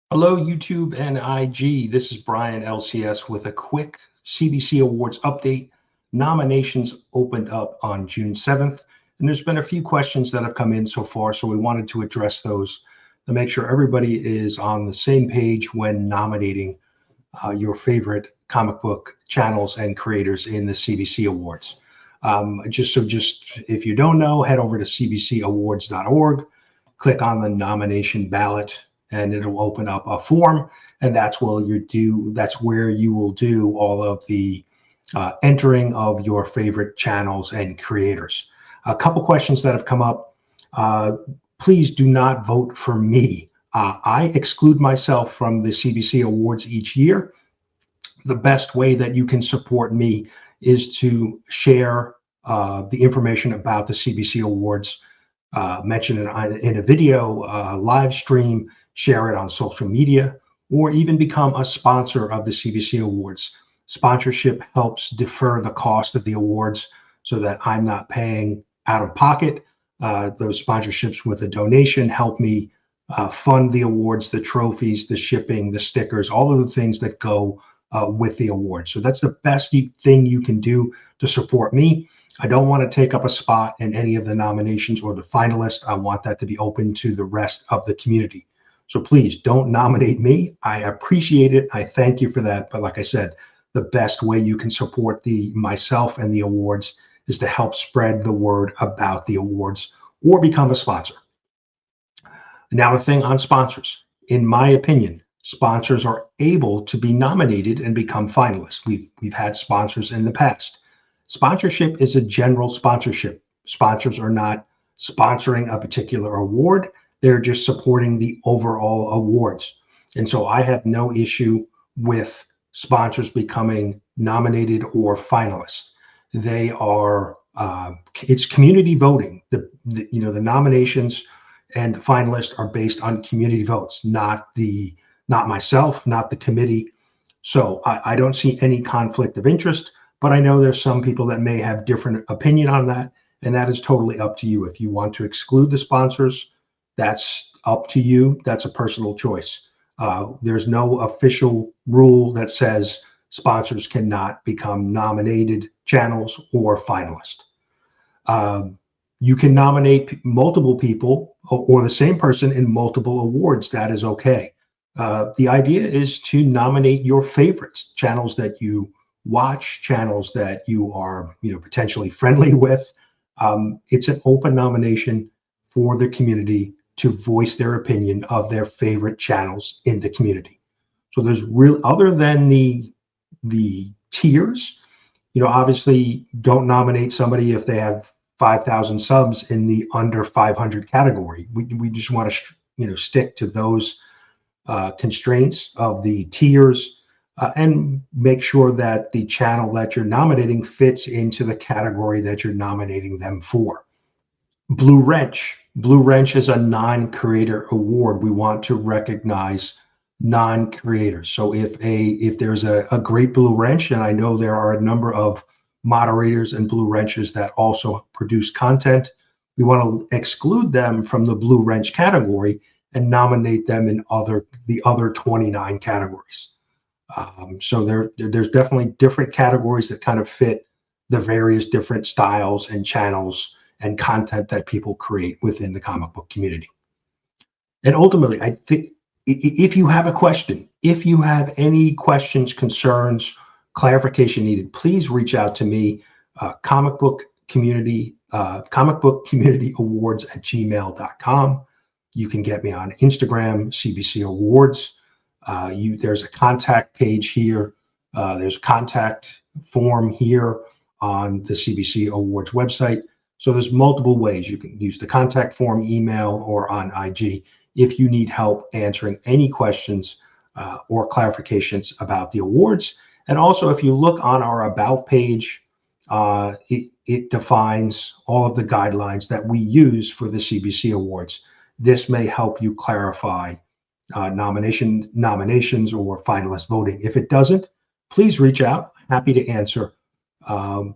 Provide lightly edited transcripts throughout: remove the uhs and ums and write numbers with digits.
Hello, YouTube and IG. This is Brian LCS with a quick CBC Awards update. Nominations opened up on June 7th, and there's been a few questions that have come in so far, so we wanted to address those to make sure everybody is on the same page when nominating your favorite comic book channels and creators in the CBC Awards. Just if you don't know, head over to cbcawards.org, click on the nomination ballot, and it'll open up a form, and that's where you will do all of the entering of your favorite channels and creators. A couple questions that have come up. Please do not vote for me. I exclude myself from the CBC Awards each year. The best way that you can support me is to share the information about the CBC Awards, mention it in a video, live stream, share it on social media, or even become a sponsor of the CBC Awards. Sponsorship helps defer the cost of the awards so that I'm not paying out of pocket. Those sponsorships with a donation help me fund the awards, the trophies, the shipping, the stickers, all of the things that go with the award. So that's the best thing you can do to support me. I don't want to take up a spot in any of the nominations or the finalists. I want that to be open to the rest of the community. So please don't nominate me. I appreciate it. I thank you for that. But like I said, the best way you can support myself and the awards is to help spread the word about the awards or become a sponsor. Now, a thing on sponsors. In my opinion, sponsors are able to be nominated and become finalists. We've had sponsors in the past. Sponsorship is a general sponsorship. Sponsors are not sponsoring a particular award. They're just supporting the overall awards. And so I have no issue with sponsors becoming nominated or finalists. They are, it's community voting. The nominations and the finalists are based on community votes, not myself, not the committee. So I don't see any conflict of interest, but I know there's some people that may have different opinion on that, and that is totally up to you. If you want to exclude the sponsors, that's up to you. That's a personal choice. There's no official rule that says sponsors cannot become nominated channels or finalists. You can nominate multiple people or the same person in multiple awards. That is okay. The idea is to nominate your favorites, channels that you watch, channels that you are potentially friendly with. It's an open nomination for the community to voice their opinion of their favorite channels in the community. So there's other than the tiers, obviously don't nominate somebody if they have 5,000 subs in the under 500 category. We just want to stick to those constraints of the tiers and make sure that the channel that you're nominating fits into the category that you're nominating them for. Blue Wrench is a non-creator award. We want to recognize non-creators. So if there's a great Blue Wrench, and I know there are a number of moderators and Blue Wrenches that also produce content, we want to exclude them from the Blue Wrench category and nominate them in the other 29 categories. So there's definitely different categories that kind of fit the various different styles and channels and content that people create within the comic book community. And ultimately, I think if you have a question, if you have any questions, concerns, clarification needed, please reach out to me, comic book community awards at gmail.com. You can get me on Instagram, CBC Awards. There's a contact page here. There's a contact form here on the CBC Awards website. So there's multiple ways you can use the contact form, email, or on IG if you need help answering any questions or clarifications about the awards. And also, if you look on our About page, it defines all of the guidelines that we use for the CBC Awards. This may help you clarify nominations or finalist voting. If it doesn't, please reach out. Happy to answer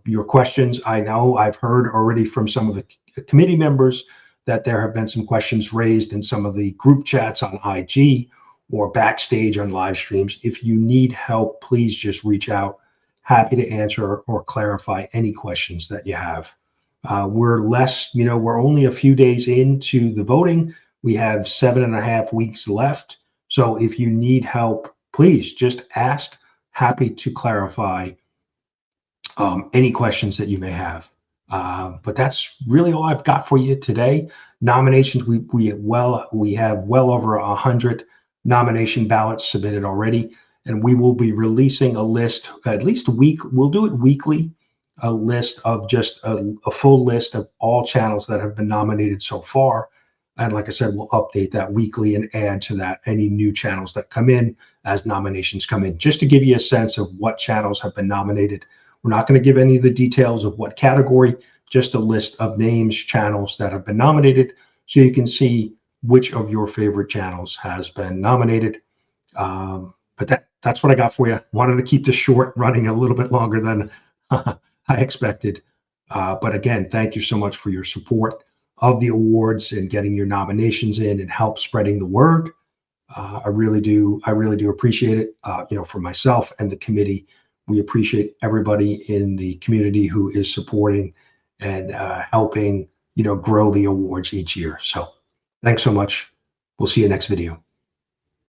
your questions. I know I've heard already from some of the committee members that there have been some questions raised in some of the group chats on IG or backstage on live streams. If you need help, please just reach out. Happy to answer or clarify any questions that you have. We're only a few days into the voting. We have 7.5 weeks left. So if you need help, please just ask. Happy to clarify any questions that you may have. But that's really all I've got for you today. Nominations, we have well over 100 nomination ballots submitted already, and we will be releasing a list at least a week. We'll do it weekly, a list of just a full list of all channels that have been nominated so far. And like I said, we'll update that weekly and add to that any new channels that come in as nominations come in, just to give you a sense of what channels have been nominated. We're not going to give any of the details of what category, just a list of names, channels that have been nominated, so you can see which of your favorite channels has been nominated. But that's what I got for you. Wanted to keep this short, running a little bit longer than I expected. But again, thank you so much for your support of the awards and getting your nominations in and help spreading the word. I really do appreciate it. For myself and the committee, we appreciate everybody in the community who is supporting and helping, grow the awards each year. So thanks so much. We'll see you next video.